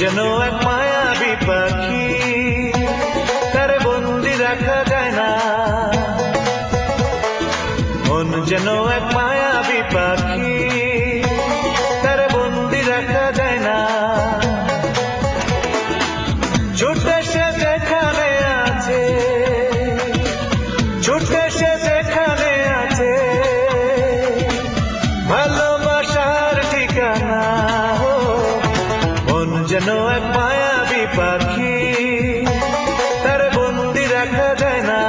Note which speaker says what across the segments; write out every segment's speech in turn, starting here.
Speaker 1: যেন এক মায়াবী পাখি, তার বন্দি রাখা যায় না। মন যেন এক মায়াবী পাখি, তার বন্দি রাখা যায় না। ছুটে সে যেখানে আছে, ছুটে সে যেখানে আছে, ভালোবাসার ঠিকানা। মন যেন এক মায়াবী পাখি, তার বন্দি রাখা যায় না।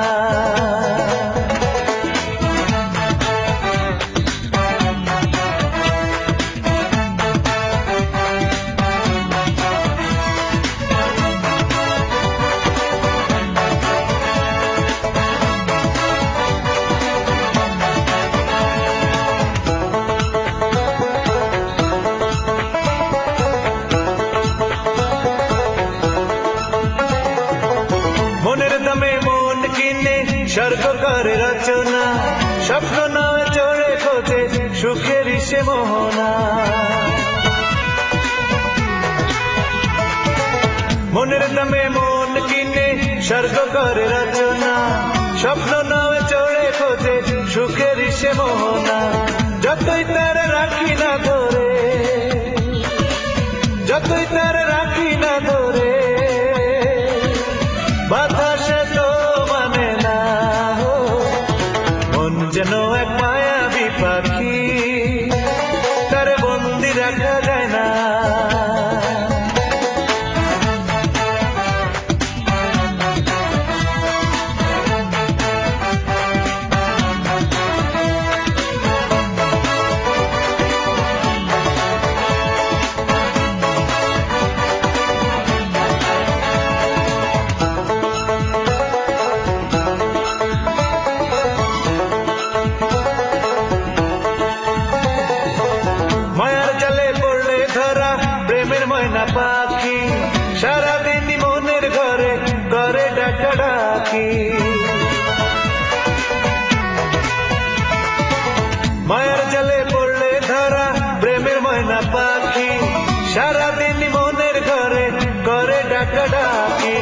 Speaker 1: মনের দামে মন কিনে স্বর্গ করে রচনা, স্বপ্ন নয় চড়ে খোঁজে সুখের সে মোহনা। মনের দামে মন কিনে স্বর্গ করে রচনা, স্বপ্ন নয় চড়ে খোঁজে সুখের সে মোহনা। যতই তার রাখি না ধরে, যতই তার রাখি না ধরে, বাতাসে তো মানে না। মন যেন এক মায়াবী পাখি, তার বন্দি রাখা যায় না। প্রেমের ময়না পাখি সারাদিন মনের ঘরে ঘরে ডাকা ডাকি। মায়ার জালে পড়লে ধরা প্রেমের ময়না পাখি সারাদিন মনের ঘরে ঘরে ডাকা ডাকি।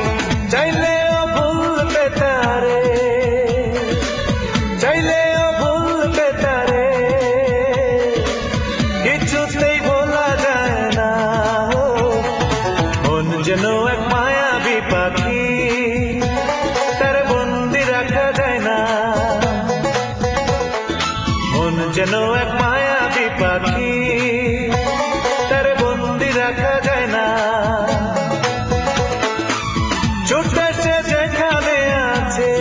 Speaker 1: চাইলেও ভুলতে তারে, চাইলেও ভুলতে তারে, কিছুতেই ভোলা যায় না। মন যেন এক মায়াবী পাখি, তার বন্দি রাখা যায় না। মন যেন এক মায়াবী পাখি, তার বন্দি রাখা যায় না। ছুটে সে যেখানে আছে,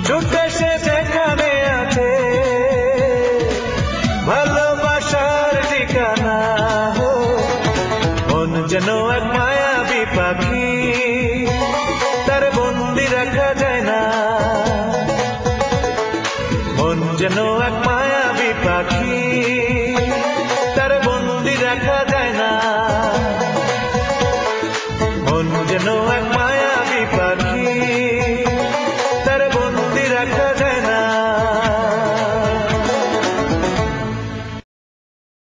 Speaker 1: ছুটে সে যেখানে আছে, ভালোবাসার ঠিকানা। মন যেন এক মায়াবী পাখি, তার বন্দি রাখা যায় না। মন যেন এক মায়াবী পাখি, তার বন্দি রাখা যায় না। মন যেন এক